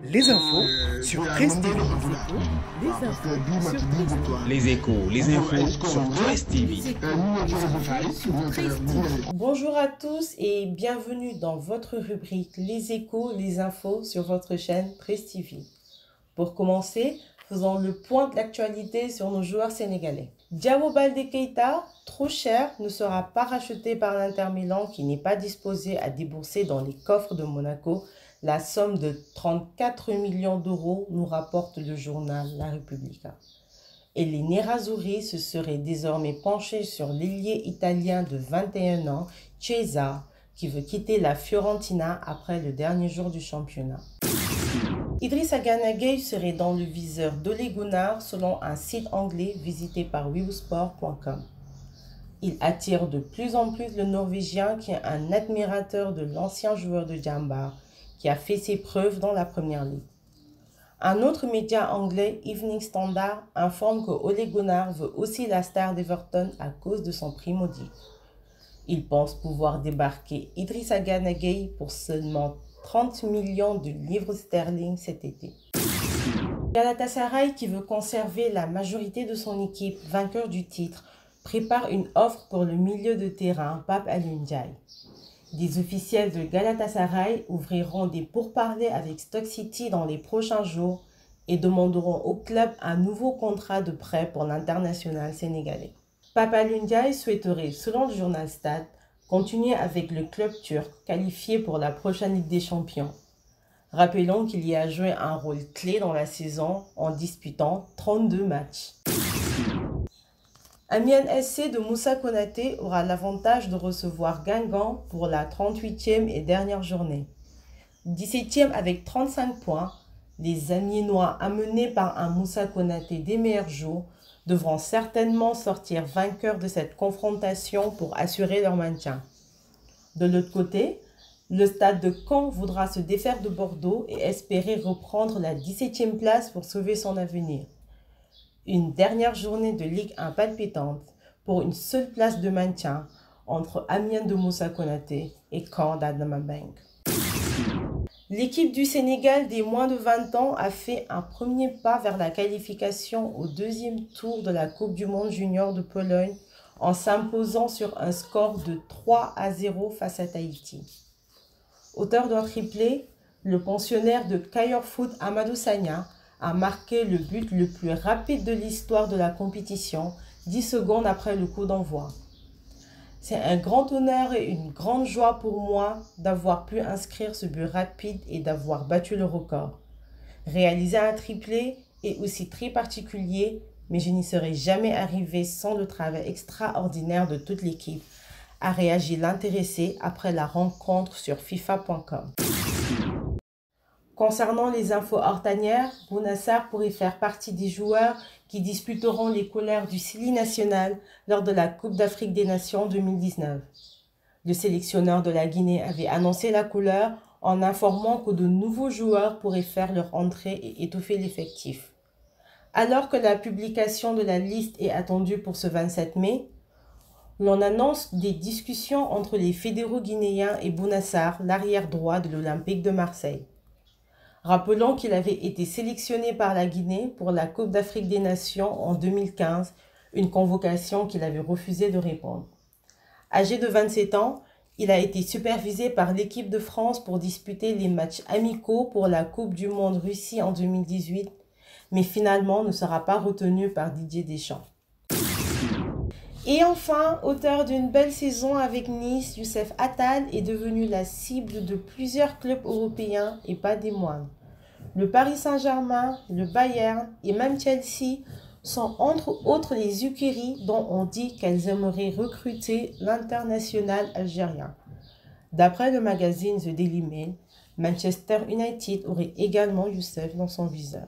Les infos sur 13 TV. Les échos, les infos sur 13 TV. Bonjour à tous et bienvenue dans votre rubrique Les échos, les infos sur votre chaîne 13 TV. Pour commencer, faisons le point de l'actualité sur nos joueurs sénégalais. Diao Baldé Keita, trop cher, ne sera pas racheté par l'Inter Milan qui n'est pas disposé à débourser dans les coffres de Monaco la somme de 34 millions d'euros, nous rapporte le journal La Repubblica. Et les Nerazzurri se seraient désormais penchés sur l'ailier italien de 21 ans, Chiesa, qui veut quitter la Fiorentina après le dernier jour du championnat. Idrissa Gana Gueye serait dans le viseur d'Ole Gunnar selon un site anglais visité par Wiwsport.com. Il attire de plus en plus le Norvégien qui est un admirateur de l'ancien joueur de Djambar qui a fait ses preuves dans la Première Ligue. Un autre média anglais, Evening Standard, informe que Ole Gunnar veut aussi la star d'Everton à cause de son prix modique. Il pense pouvoir débarquer Idrissa Gana Gueye pour seulement 30 millions de livres sterling cet été. Galatasaray, qui veut conserver la majorité de son équipe, vainqueur du titre, prépare une offre pour le milieu de terrain Pape Alioune Ndiaye. Des officiels de Galatasaray ouvriront des pourparlers avec Stoke City dans les prochains jours et demanderont au club un nouveau contrat de prêt pour l'international sénégalais. Pape Alioune Ndiaye souhaiterait, selon le journal Stade, continuer avec le club turc qualifié pour la prochaine Ligue des Champions. Rappelons qu'il y a joué un rôle clé dans la saison en disputant 32 matchs. Amiens SC de Moussa Konaté aura l'avantage de recevoir Guingamp pour la 38e et dernière journée. 17e avec 35 points, les Amiénois amenés par un Moussa Konaté des meilleurs jours devront certainement sortir vainqueurs de cette confrontation pour assurer leur maintien. De l'autre côté, le Stade de Caen voudra se défaire de Bordeaux et espérer reprendre la 17e place pour sauver son avenir. Une dernière journée de Ligue 1 palpitante pour une seule place de maintien entre Amiens de Moussa Konaté et Caen d'Adama Mbengue. L'équipe du Sénégal des moins de 20 ans a fait un premier pas vers la qualification au deuxième tour de la Coupe du Monde Junior de Pologne en s'imposant sur un score de 3-0 face à Tahiti. Auteur d'un triplé, le pensionnaire de Kayor Foot Amadou Sagna a marqué le but le plus rapide de l'histoire de la compétition, 10 secondes après le coup d'envoi. C'est un grand honneur et une grande joie pour moi d'avoir pu inscrire ce but rapide et d'avoir battu le record. Réaliser un triplé est aussi très particulier, mais je n'y serais jamais arrivé sans le travail extraordinaire de toute l'équipe, a réagi l'intéressé après la rencontre sur FIFA.com. Concernant les infos hortanières, Bouna Sarr pourrait faire partie des joueurs qui disputeront les couleurs du Sili national lors de la Coupe d'Afrique des Nations 2019. Le sélectionneur de la Guinée avait annoncé la couleur en informant que de nouveaux joueurs pourraient faire leur entrée et étoffer l'effectif. Alors que la publication de la liste est attendue pour ce 27 mai, l'on annonce des discussions entre les fédéraux guinéens et Bouna Sarr, l'arrière droit de l'Olympique de Marseille. Rappelons qu'il avait été sélectionné par la Guinée pour la Coupe d'Afrique des Nations en 2015, une convocation qu'il avait refusé de répondre. Âgé de 27 ans, il a été supervisé par l'équipe de France pour disputer les matchs amicaux pour la Coupe du Monde Russie en 2018, mais finalement ne sera pas retenu par Didier Deschamps. Et enfin, auteur d'une belle saison avec Nice, Youssef Attal est devenu la cible de plusieurs clubs européens et pas des moindres. Le Paris Saint-Germain, le Bayern et même Chelsea sont entre autres les écuries dont on dit qu'elles aimeraient recruter l'international algérien. D'après le magazine The Daily Mail, Manchester United aurait également Youssef dans son viseur.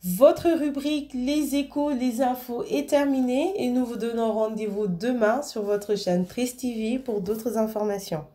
Votre rubrique Les échos, les infos est terminée et nous vous donnons rendez-vous demain sur votre chaîne 13 TV pour d'autres informations.